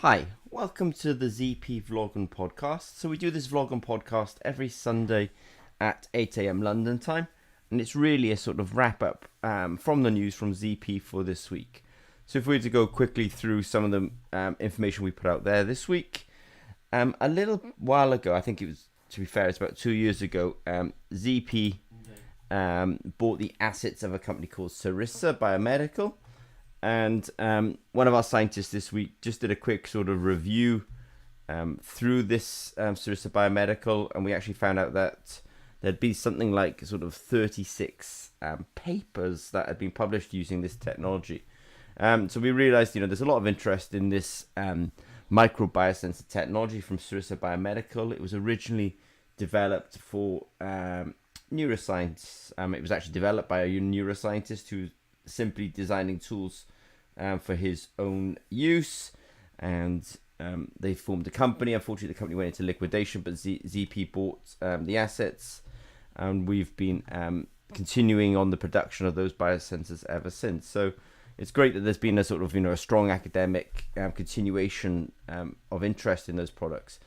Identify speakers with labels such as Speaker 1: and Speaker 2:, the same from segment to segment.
Speaker 1: Hi, welcome to the ZP Vlog and Podcast. So we do this vlog and podcast every Sunday at 8 a.m. London time, and it's really a sort of wrap up from the news from ZP for this week. So if we were to go quickly through some of the information we put out there this week, a little while ago, I think it was, to be fair, it's about 2 years ago, ZP bought the assets of a company called Sarissa Biomedical. And one of our scientists this week just did a quick sort of review through this Sarissa Biomedical, and we actually found out that there'd be something like sort of 36 papers that had been published using this technology. So we realized, there's a lot of interest in this microbiosensor technology from Sarissa Biomedical. It was originally developed for neuroscience. It was actually developed by a neuroscientist who simply designing tools for his own use, and they formed a company. Unfortunately, the company went into liquidation, but ZP bought the assets, and we've been continuing on the production of those biosensors ever since. So it's great that there's been a sort of a strong academic continuation of interest in those products.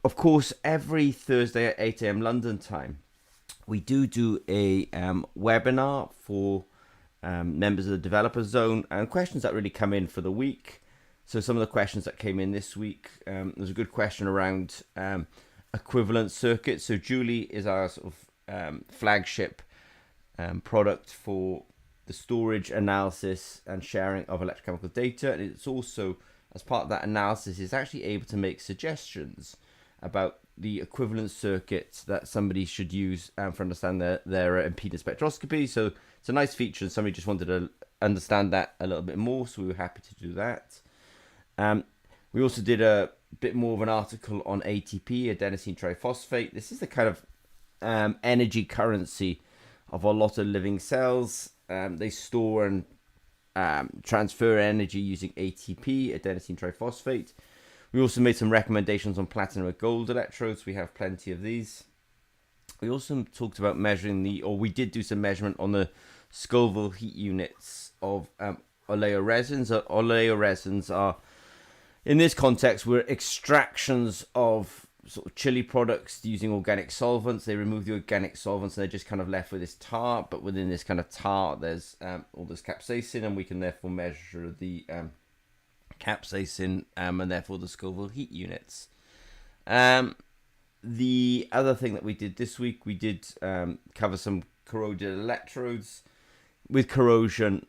Speaker 1: Of course, every Thursday at 8 a.m. London time, we do a webinar for members of the developer zone and questions that really come in for the week. So some of the questions that came in this week, there's a good question around equivalent circuits. So Julie is our sort of flagship product for the storage, analysis and sharing of electrochemical data, and it's also, as part of that analysis, is actually able to make suggestions about the equivalent circuits that somebody should use for understand their impedance spectroscopy. So it's a nice feature, and somebody just wanted to understand that a little bit more, so we were happy to do that. We also did a bit more of an article on ATP, adenosine triphosphate. This is the kind of energy currency of a lot of living cells. They store and transfer energy using ATP, adenosine triphosphate. We also made some recommendations on platinum and gold electrodes. We have plenty of these. We also talked about measuring we did do some measurement on the Scoville heat units of oleoresins. Oleoresins are, in this context, were extractions of sort of chili products using organic solvents. They remove the organic solvents and they're just kind of left with this tar, but within this kind of tar, there's all this capsaicin, and we can therefore measure the capsaicin and therefore the Scoville heat units. The other thing that we did this week, we did cover some corroded electrodes. With corrosion,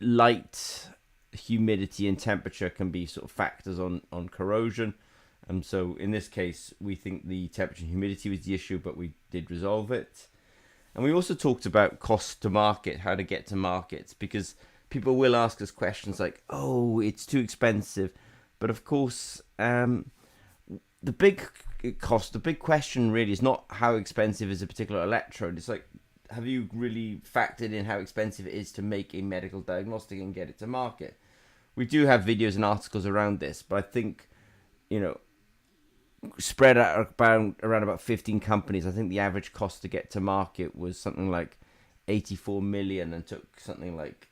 Speaker 1: light, humidity and temperature can be sort of factors on corrosion. So in this case, we think the temperature and humidity was the issue, but we did resolve it. And we also talked about cost to market, how to get to markets, because people will ask us questions like, oh, it's too expensive. But of course, the big question really is not how expensive is a particular electrode. It's like, have you really factored in how expensive it is to make a medical diagnostic and get it to market? We do have videos and articles around this, but I think, spread out around about 15 companies, I think the average cost to get to market was something like 84 million and took something like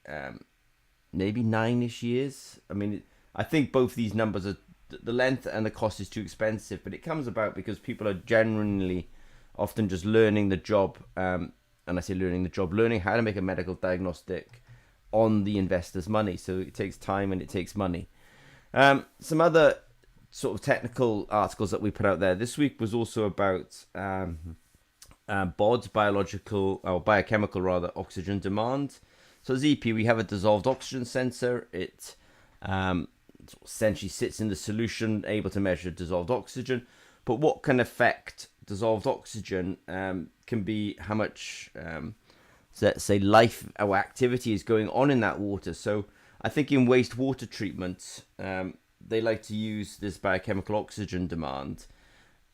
Speaker 1: maybe 9-ish years. I mean, I think both these numbers are, the length and the cost is too expensive, but it comes about because people are genuinely often just learning the job, and I say learning the job, learning how to make a medical diagnostic on the investor's money. So it takes time and it takes money. Some other sort of technical articles that we put out there this week was also about BODS, biochemical oxygen demand. So ZP, we have a dissolved oxygen sensor. It essentially sits in the solution, able to measure dissolved oxygen. But what can affect dissolved oxygen can be how much, let's say, life or activity is going on in that water. So I think in wastewater treatment, they like to use this biochemical oxygen demand.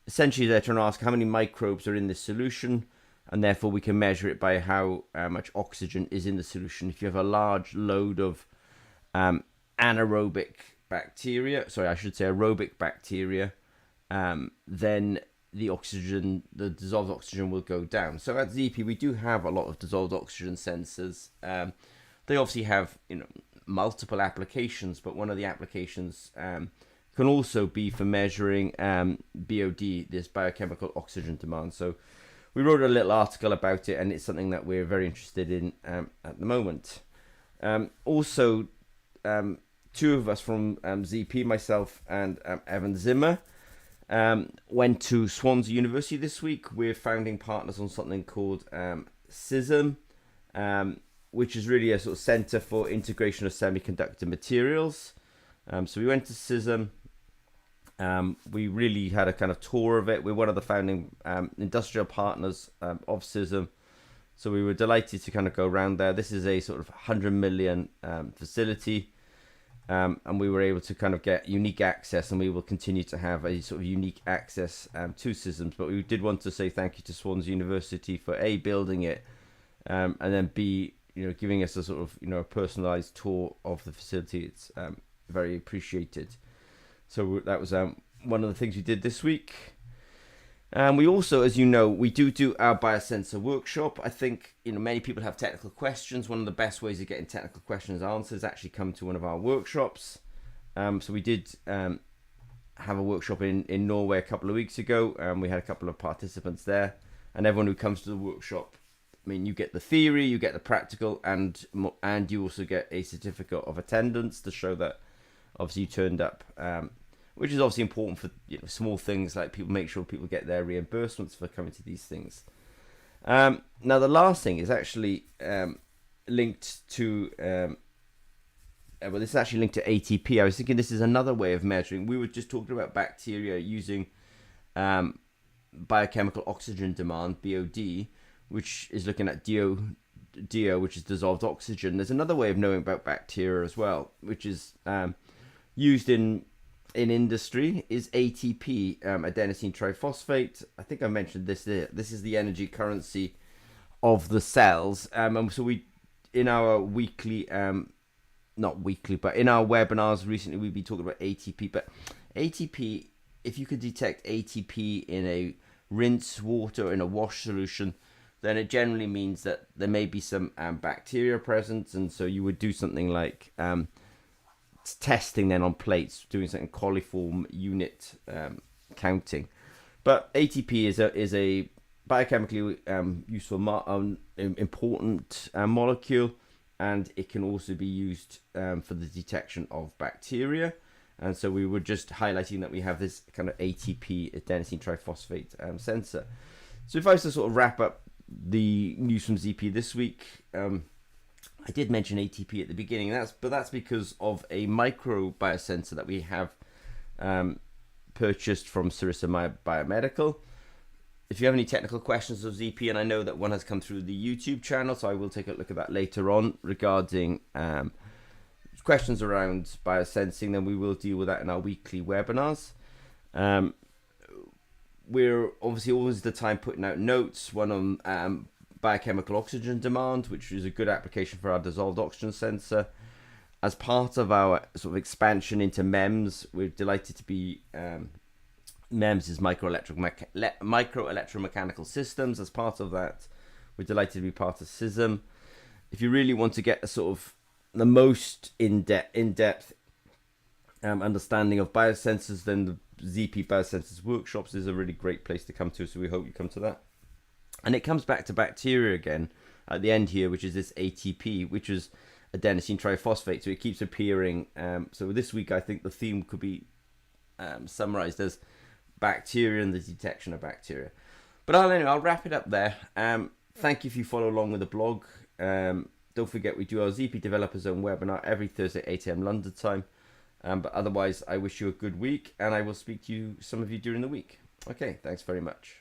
Speaker 1: Essentially, they're trying to ask how many microbes are in this solution, and therefore we can measure it by how much oxygen is in the solution. If you have a large load of aerobic bacteria, then the dissolved oxygen will go down. So at ZP, we do have a lot of dissolved oxygen sensors. they obviously have multiple applications, but one of the applications can also be for measuring BOD, this biochemical oxygen demand. So we wrote a little article about it, and it's something that we're very interested in at the moment. Also, two of us from ZP, myself and Evan Zimmer, went to Swansea University this week. We're founding partners on something called CISM, which is really a sort of center for integration of semiconductor materials. So we went to CISM. We really had a kind of tour of it. We're one of the founding industrial partners of CISM. So we were delighted to kind of go around there. This is a sort of 100 million facility. And we were able to kind of get unique access, and we will continue to have a sort of unique access to CISMs. But we did want to say thank you to Swansea University for A, building it, and then B, giving us a sort of, a personalized tour of the facility. It's very appreciated. So that was one of the things we did this week. And we also, as you know, we do our biosensor workshop. I think, many people have technical questions. One of the best ways of getting technical questions answered is actually come to one of our workshops. So we did have a workshop in Norway a couple of weeks ago. We had a couple of participants there. And everyone who comes to the workshop, you get the theory, you get the practical, and you also get a certificate of attendance to show that obviously you turned up. Which is obviously important for small things like make sure people get their reimbursements for coming to these things. Now the last thing is actually linked to this is actually linked to ATP. I was thinking this is another way of measuring. We were just talking about bacteria using biochemical oxygen demand, BOD, which is looking at DO, which is dissolved oxygen. There's another way of knowing about bacteria as well, which is used in industry, is ATP, adenosine triphosphate. I think I mentioned this there. This is the energy currency of the cells. And so we, in our weekly, not weekly, but in our webinars recently, we've been talking about ATP. But ATP, if you could detect ATP in a rinse water or in a wash solution, then it generally means that there may be some bacteria present. And so you would do something like testing then on plates, doing something coliform unit counting. But ATP is a biochemically useful important molecule, and it can also be used for the detection of bacteria. And so we were just highlighting that we have this kind of ATP, adenosine triphosphate sensor. So if I was to sort of wrap up the news from ZP this week, I did mention ATP at the beginning, but that's because of a micro biosensor that we have purchased from Sarissa Biomedical. If you have any technical questions of ZP, and I know that one has come through the YouTube channel, so I will take a look at that later on regarding questions around biosensing, then we will deal with that in our weekly webinars. We're obviously always the time putting out notes, one on biochemical oxygen demand, which is a good application for our dissolved oxygen sensor. As part of our sort of expansion into MEMS, we're delighted to be MEMS is micro electromechanical systems. As part of that, we're delighted to be part of CISM. If you really want to get a sort of the most in-depth understanding of biosensors, then the ZP Biosensors Workshops is a really great place to come to, so we hope you come to that. And it comes back to bacteria again at the end here, which is this ATP, which is adenosine triphosphate. So it keeps appearing. So this week, I think the theme could be summarized as bacteria and the detection of bacteria. But I'll wrap it up there. Thank you if you follow along with the blog. Don't forget, we do our ZP Developer Zone webinar every Thursday at 8 a.m. London time. But otherwise, I wish you a good week, and I will speak to some of you during the week. Okay, thanks very much.